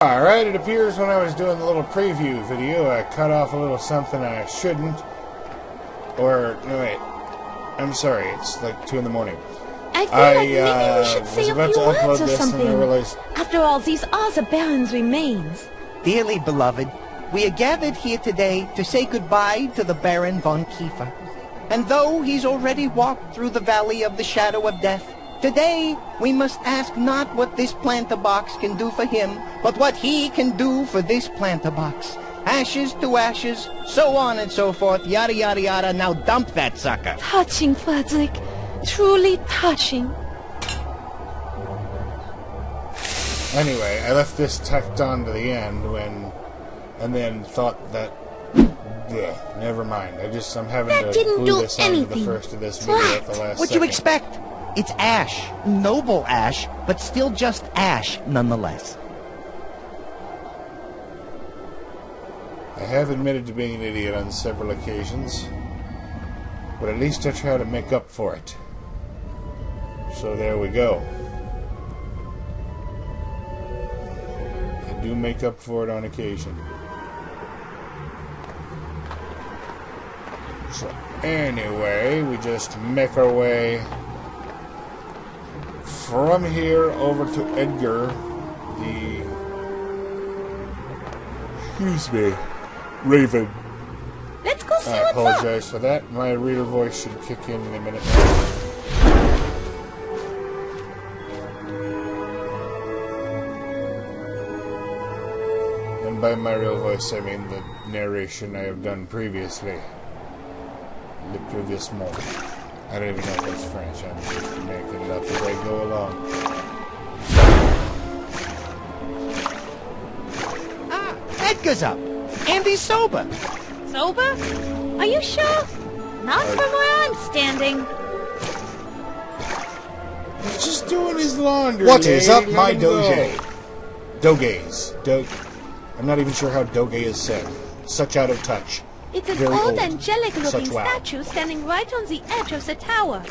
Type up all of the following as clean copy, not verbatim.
Alright, it appears when I was doing the little preview video, I cut off a little something I shouldn't. Or, no wait, I'm sorry, it's like 2 in the morning. I feel like maybe we should say a few words or something. After all, these are the Baron's remains. Dearly beloved, we are gathered here today to say goodbye to the Baron von Kiefer. And though he's already walked through the valley of the shadow of death, today we must ask not what this planter box can do for him, but what he can do for this planter box. Ashes to ashes, so on and so forth, yada yada yada. Now dump that sucker. Touching, Frederick. Truly touching. Anyway, I left this tacked on to the end and then thought that, yeah, never mind. I'm having that to didn't glue do this onto anything. the first of this video at the last What'd second. you expect? It's ash. Noble ash, but still just ash nonetheless. I have admitted to being an idiot on several occasions, but at least I try to make up for it. So there we go. I do make up for it on occasion. So anyway, we just make our way from here over to Edgar, the... excuse me, Raven. Let's go see I what's apologize for that. My real voice should kick in a minute. And by my real voice, I mean the narration I have done previously. Le previous moment. I don't even know if that's French. I'm just making it up as I go along. Ah, Edgar's up. And he's sober. Sober? Are you sure? Not from where I'm standing. He's just doing his laundry. What is up, my doge? Dogaze. I'm not even sure how doge is said. Such out of touch. It's an Very old, old. angelic-looking Such wow. statue standing right on the edge of the tower.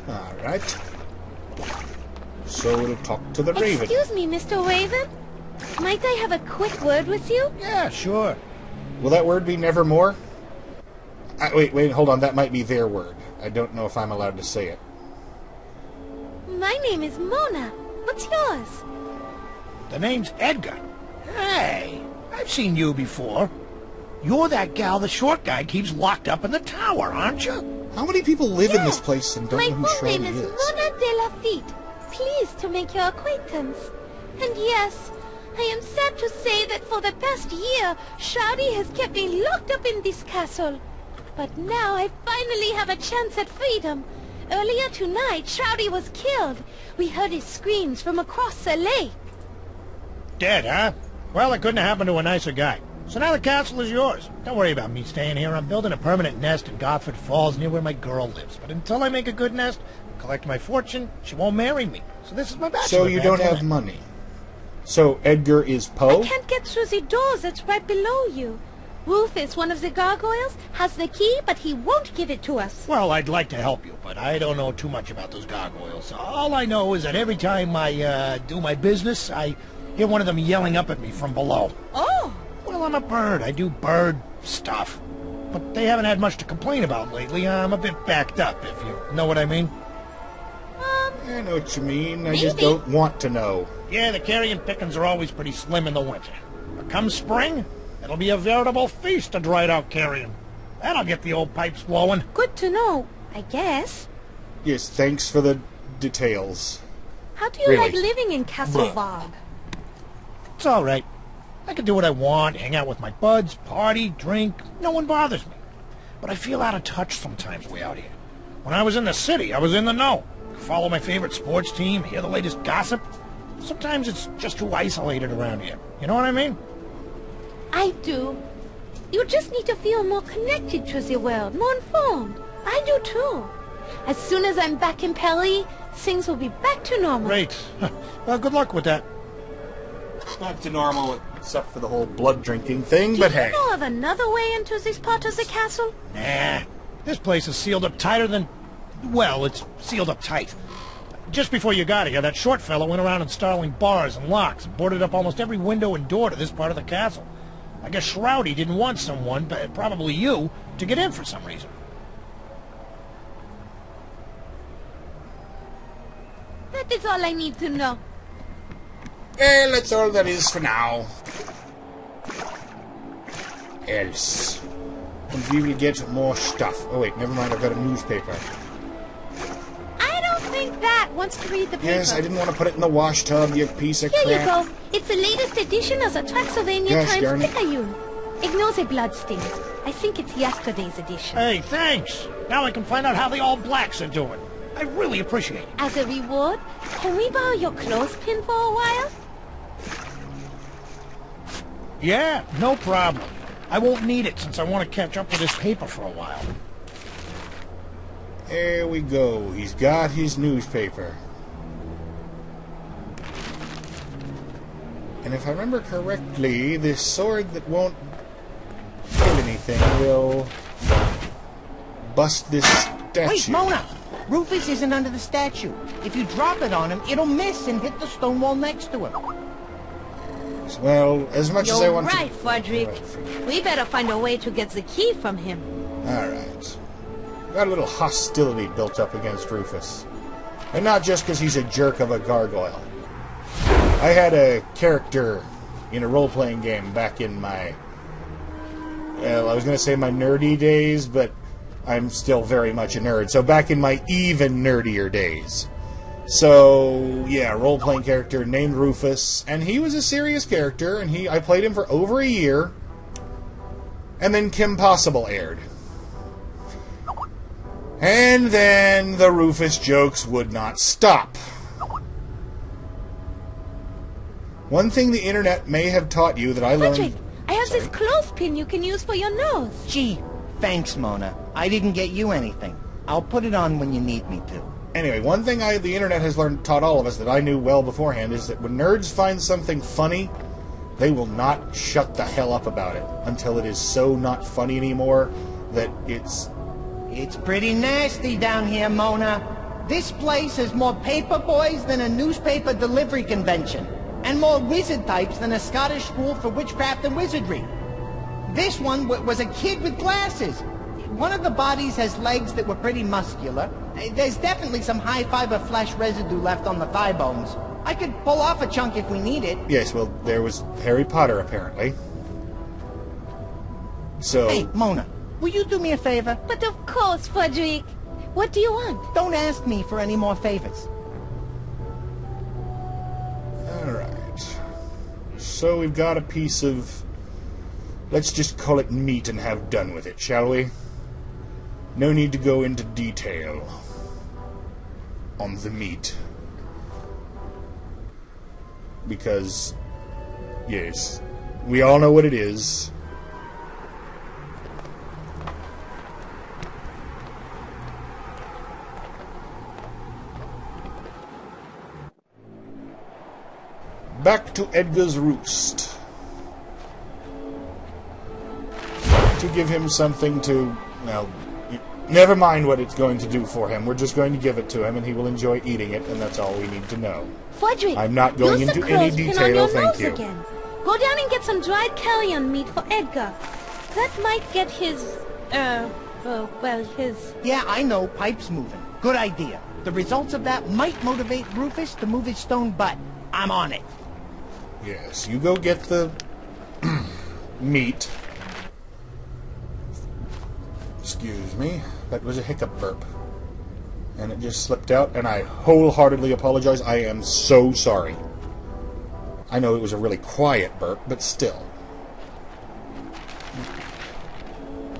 Alright. So we'll talk to the Raven. Excuse me, Mr. Raven? Might I have a quick word with you? Yeah, sure. Will that word be nevermore? Wait, hold on. That might be their word. I don't know if I'm allowed to say it. My name is Mona. What's yours? The name's Edgar. Hey, I've seen you before. You're that gal the short guy keeps locked up in the tower, aren't you? How many people live in this Yes. place and don't My know who full name Shroudy is is? Mona de la Fite. Pleased to make your acquaintance. And yes, I am sad to say that for the past year, Shroudy has kept me locked up in this castle. But now I finally have a chance at freedom. Earlier tonight, Shroudy was killed. We heard his screams from across the lake. Dead, huh? Well, it couldn't have happened to a nicer guy. So now the castle is yours. Don't worry about me staying here. I'm building a permanent nest in Gosford Falls near where my girl lives. But until I make a good nest, collect my fortune, she won't marry me. So this is my bachelor So you don't have money. So Edgar is Poe? I can't get through the door that's right below you. Rufus, one of the gargoyles, has the key, but he won't give it to us. Well, I'd like to help you, but I don't know too much about those gargoyles. All I know is that every time I do my business, I hear one of them yelling up at me from below. Oh! Well, I'm a bird. I do bird stuff. But they haven't had much to complain about lately. I'm a bit backed up, if you know what I mean. I know what you mean. I Maybe. just don't want to know. Yeah, the carrion pickings are always pretty slim in the winter. But come spring, it'll be a veritable feast of dried out carrion. That'll get the old pipes flowing. Good to know, I guess. Yes, thanks for the details. How do you Really? like living in Castle Varg? It's all right. I can do what I want, hang out with my buds, party, drink. No one bothers me. But I feel out of touch sometimes way out here. When I was in the city, I was in the know. Follow my favorite sports team, hear the latest gossip. Sometimes it's just too isolated around here. You know what I mean? I do. You just need to feel more connected to the world, more informed. I do too. As soon as I'm back in Paris, things will be back to normal. Great. Well, good luck with that. Back to normal, except for the whole blood drinking thing, Do but you hey. know of another way into this part of the castle? Nah. This place is sealed up tighter than... Well, it's sealed up tight. just before you got here, that short fellow went around installing bars and locks and boarded up almost every window and door to this part of the castle. I guess Shroudy didn't want someone, probably you, to get in for some reason. That is all I need to know. Well, that's all that is for now. Else. And we will get more stuff. Oh wait, never mind, I've got a newspaper. I don't think that wants to read the paper. Yes, I didn't want to put it in the wash tub, you piece of crap. Here you go. It's the latest edition of the Transylvania Gosh, Times darn it. Picayune. Ignore the bloodstains. I think it's yesterday's edition. Hey, thanks. Now I can find out how the All Blacks are doing. I really appreciate it. As a reward, can we borrow your clothespin for a while? Yeah, no problem. I won't need it since I want to catch up with this paper for a while. There we go. He's got his newspaper. And if I remember correctly, this sword that won't kill anything will bust this statue. Wait, Mona! Rufus isn't under the statue. If you drop it on him, it'll miss and hit the stone wall next to him. Well, as much as I You're want right, to... Frederick. We better find a way to get the key from him. Alright. Got a little hostility built up against Rufus. And not just because he's a jerk of a gargoyle. I had a character in a role-playing game back in my... Well, I was going to say my nerdy days, but I'm still very much a nerd. So back in my even nerdier days. So, yeah, role-playing character named Rufus. And he was a serious character, and I played him for over a year. And then Kim Possible aired. And then the Rufus jokes would not stop. One thing the internet may have taught you that I learned... Frederick, I have this clothespin you can use for your nose. Gee, thanks, Mona. I didn't get you anything. I'll put it on when you need me to. Anyway, one thing the internet has taught all of us that I knew well beforehand is that when nerds find something funny, they will not shut the hell up about it until it is so not funny anymore that it's... It's pretty nasty down here, Mona. This place has more paper boys than a newspaper delivery convention, and more wizard types than a Scottish school for witchcraft and wizardry. This one was a kid with glasses. One of the bodies has legs that were pretty muscular. There's definitely some high-fiber flesh residue left on the thigh bones. I could pull off a chunk if we need it. Yes, well, there was Harry Potter, apparently. So... Hey, Mona, will you do me a favor? But of course, Frederick. What do you want? Don't ask me for any more favors. Alright. So we've got a piece of... Let's just call it meat and have done with it, shall we? No need to go into detail on the meat. Because, yes, we all know what it is. Back to Edgar's roost. To give him something to, well, never mind what it's going to do for him. We're just going to give it to him, and he will enjoy eating it, and that's all we need to know. Frederick, I'm not going use into the any clothespin detail, on your thank nose you. Again. Go down and get some dried carrion meat for Edgar. That might get his, his... Yeah, I know, pipe's moving. Good idea. The results of that might motivate Rufus to move his stone butt. I'm on it. Yes, you go get the meat. Excuse me, that was a hiccup burp. And it just slipped out, and I wholeheartedly apologize. I am so sorry. I know it was a really quiet burp, but still.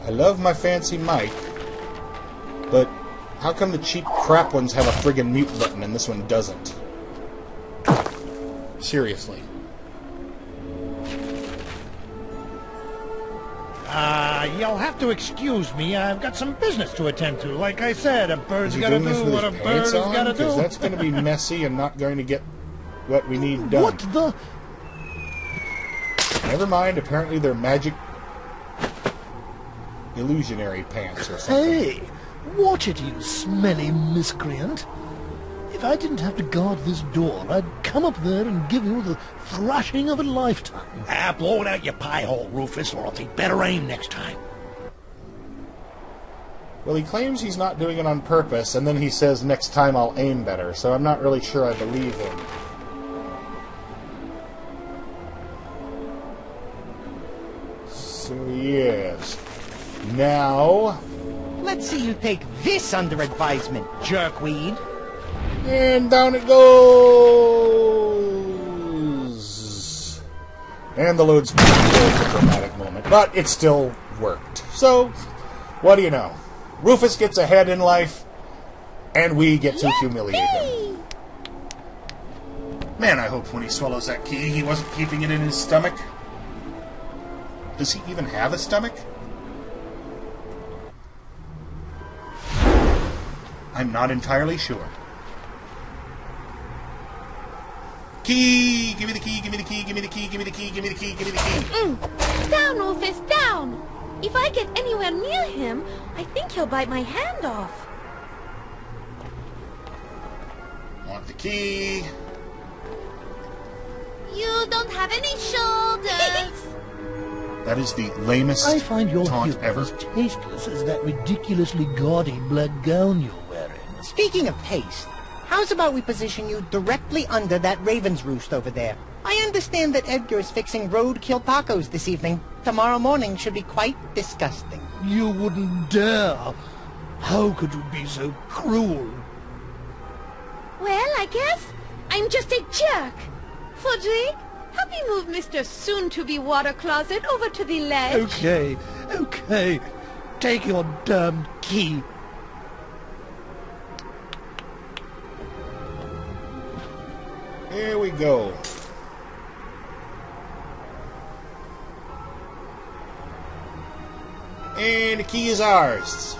I love my fancy mic, but how come the cheap crap ones have a friggin' mute button and this one doesn't? Seriously. You'll have to excuse me. I've got some business to attend to. Like I said, a bird's gotta do what a bird has gotta do. Because that's going to be messy and not going to get what we need done. What the... Never mind, apparently they're magic illusionary pants or something. Hey, watch it, you smelly miscreant. If I didn't have to guard this door, I'd come up there and give you the thrashing of a lifetime. Ah, blow it out your pie hole, Rufus, or I'll take better aim next time. Well, he claims he's not doing it on purpose, and then he says, next time I'll aim better, so I'm not really sure I believe him. So, yes. Now... Let's see you take this under advisement, jerkweed. And down it goes! And the load's for a dramatic moment, but it still worked. So, what do you know? Rufus gets ahead in life, and we get to humiliate him. Man, I hope when he swallows that key, he wasn't keeping it in his stomach. Does he even have a stomach? I'm not entirely sure. Key! Give me the key, give me the key, give me the key, give me the key, give me the key, give me the key. Down, Rufus, down! If I get anywhere near him, I think he'll bite my hand off. Want the key. You don't have any shoulders. That is the lamest I find your taunt humor ever. as tasteless as that ridiculously gaudy black gown you're wearing. Speaking of taste, how's about we position you directly under that raven's roost over there? I understand that Edgar is fixing roadkill tacos this evening. Tomorrow morning should be quite disgusting. You wouldn't dare. How could you be so cruel? Well, I guess I'm just a jerk. Fudrick, help me move Mr. Soon-to-be water closet over to the ledge. Okay, okay. Take your damned key. Here we go. And the key is ours.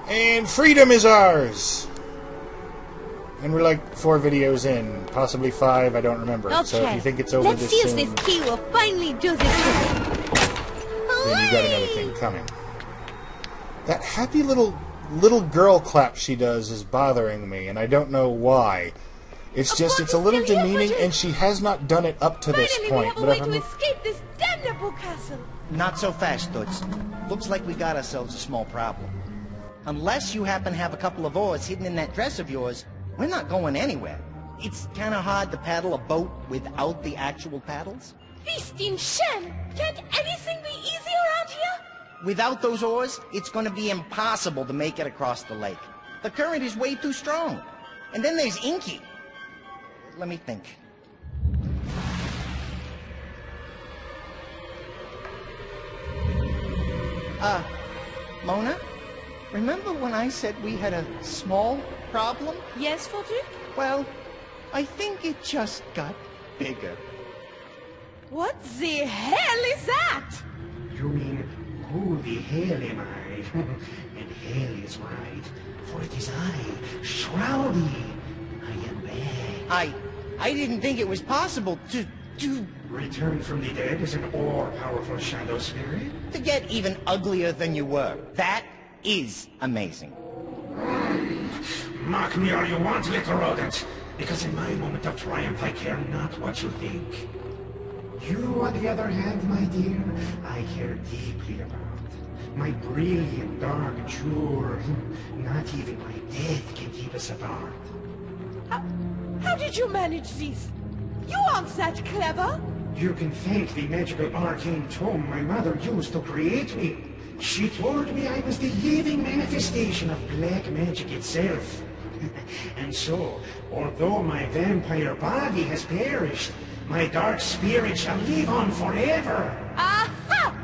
And freedom is ours. And we're like 4 videos in, possibly 5, I don't remember. Okay, So if you think it's over let's this see if soon, this key will finally do this. then you got another thing coming. That happy little girl clap she does is bothering me, and I don't know why. It's just, it's a little demeaning, and she has not done it up to this Finally, point. we have a But way if I'm to escape this damnable castle. Not so fast, Toots. Looks like we got ourselves a small problem. Unless you happen to have a couple of oars hidden in that dress of yours, we're not going anywhere. It's kind of hard to paddle a boat without the actual paddles. Beast in Shen! Can't anything be easy around here? Without those oars, it's going to be impossible to make it across the lake. The current is way too strong. And then there's Inky. Let me think. Mona? Remember when I said we had a small problem? Yes, Fudrick? Well, I think it just got bigger. What the hell is that? You mean, who the hell am I? And hell is right, for it is I, Shroudy. I am back. I didn't think it was possible to Return from the dead as an all-powerful shadow spirit? get even uglier than you were. That is amazing. Mock me all you want, little rodent, because in my moment of triumph I care not what you think. You, on the other hand, my dear, I care deeply about. My brilliant dark jewel. Not even my death can keep us apart. How did you manage this? You aren't that clever. You can thank the magical arcane tome my mother used to create me. She told me I was the living manifestation of black magic itself. And so, although my vampire body has perished, my dark spirit shall live on forever. Aha!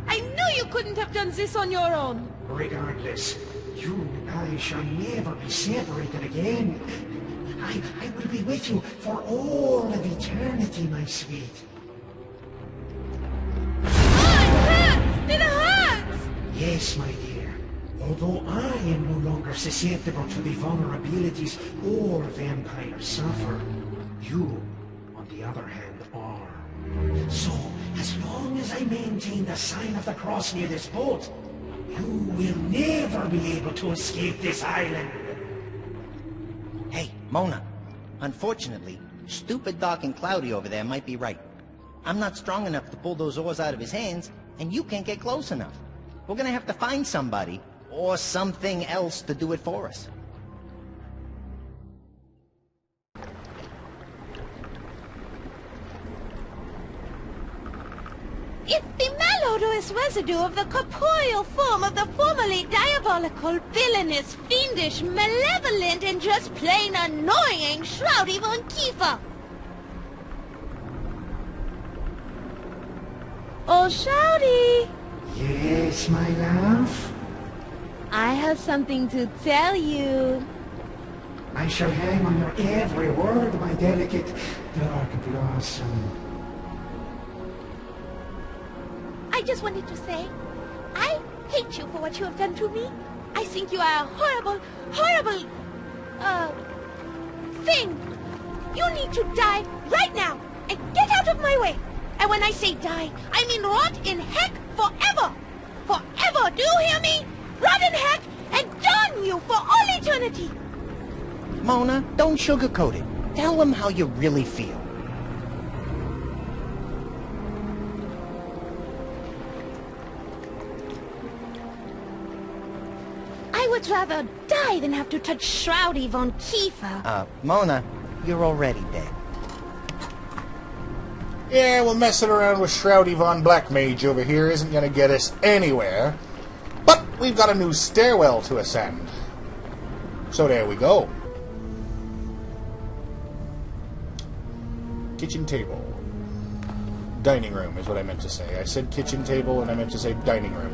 I knew you couldn't have done this on your own. Regardless, you and I shall never be separated again. I will be with you for all of eternity, my sweet. It hurts! Yes, my dear. Although I am no longer susceptible to the vulnerabilities all vampires suffer, you, on the other hand, are. So, as long as I maintain the sign of the cross near this boat, you will never be able to escape this island. Mona, unfortunately, stupid, dark, and cloudy over there might be right. I'm not strong enough to pull those oars out of his hands, and you can't get close enough. We're gonna have to find somebody, or something else, to do it for us. It's the malodorous residue of the corporeal form of the formerly diabolical, villainous, fiendish, malevolent, and just plain annoying Shroudy von Kiefer. Oh, Shroudy! Yes, my love? I have something to tell you. I shall hang on your every word, my delicate dark blossom. I just wanted to say, I hate you for what you have done to me. I think you are a horrible, horrible, thing. You need to die right now and get out of my way. And when I say die, I mean rot in heck forever. Forever, do you hear me? Rot in heck and darn you for all eternity. Mona, don't sugarcoat it. Tell them how you really feel. I would rather die than have to touch Shroudy von Kiefer. Mona, you're already dead. Yeah, well, messing around with Shroudy von Black Mage over here isn't going to get us anywhere. But we've got a new stairwell to ascend. So there we go. Kitchen table. Dining room is what I meant to say. I said kitchen table and I meant to say dining room.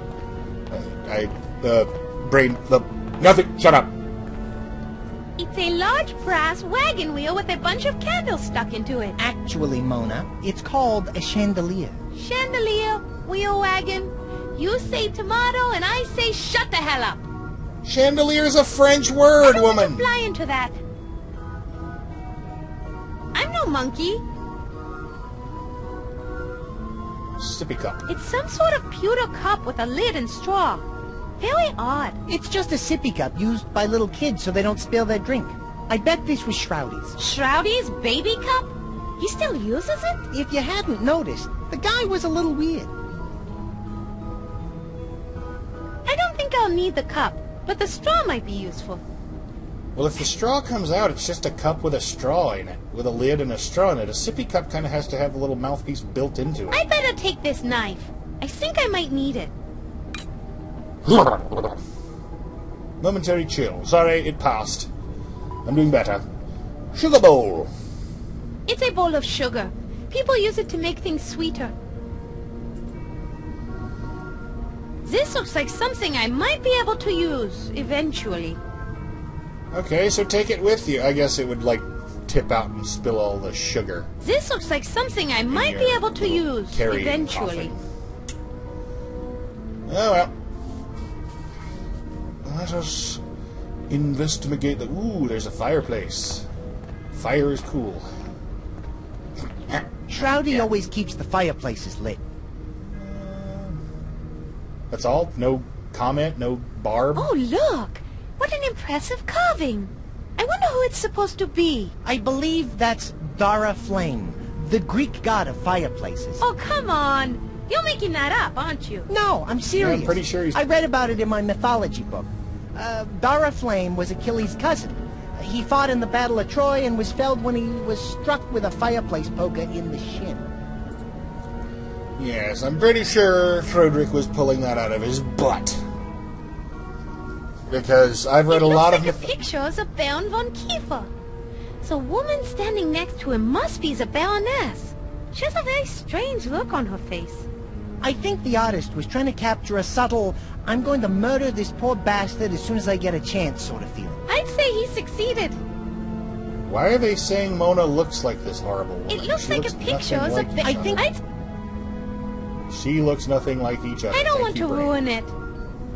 Nothing, shut up. It's a large brass wagon wheel with a bunch of candles stuck into it. Actually, Mona, it's called a chandelier. Chandelier, wheel wagon. You say tomato and I say shut the hell up. Chandelier is a French word, I don't woman. want to fly into that. I'm no monkey. Sippy cup. It's some sort of pewter cup with a lid and straw. Very odd. It's just a sippy cup used by little kids so they don't spill their drink. I bet this was Shroudy's. Shroudy's baby cup? He still uses it? If you hadn't noticed, the guy was a little weird. I don't think I'll need the cup, but the straw might be useful. Well, if the straw comes out, it's just a cup with a straw in it, with a lid and a straw in it. A sippy cup kind of has to have a little mouthpiece built into it. I better take this knife. I think I might need it. Momentary chill. Sorry, it passed. I'm doing better. Sugar bowl. It's a bowl of sugar. People use it to make things sweeter. This looks like something I might be able to use, eventually. Okay, so take it with you. I guess it would, like, tip out and spill all the sugar. This looks like something I might be able to use, eventually. Coffin. Oh, well. Let us investigate the... Ooh, there's a fireplace. Fire is cool. Shroudy always keeps the fireplaces lit. That's all? No comment? No barb? Oh, look! What an impressive carving! I wonder who it's supposed to be. I believe that's Dara Flame, the Greek god of fireplaces. Oh, come on! You're making that up, aren't you? No, I'm serious. Yeah, I'm pretty sure he's... I read about it in my mythology book. Dara Flame was Achilles' cousin. He fought in the Battle of Troy and was felled when he was struck with a fireplace poker in the shin. Yes, I'm pretty sure Frederick was pulling that out of his butt. Because I've read a lot of... It looks like a picture of the Baron von Kiefer. The woman standing next to him must be the Baroness. She has a very strange look on her face. I think the artist was trying to capture a subtle, I'm going to murder this poor bastard as soon as I get a chance sort of feeling. I'd say he succeeded. Why are they saying Mona looks like this horrible woman? It looks like a picture of like the... I think... She looks nothing like each other. I don't want to ruin it.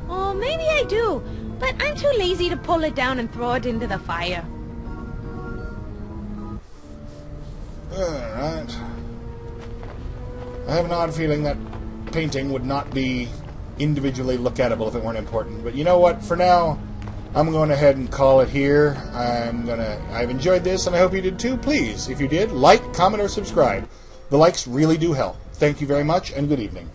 Oh, maybe I do. But I'm too lazy to pull it down and throw it into the fire. Alright. I have an odd feeling that painting would not be individually look-atable if it weren't important. But you know what? For now, I'm going ahead and call it here. I've enjoyed this, and I hope you did too. Please, if you did, like, comment, or subscribe. The likes really do help. Thank you very much, and good evening.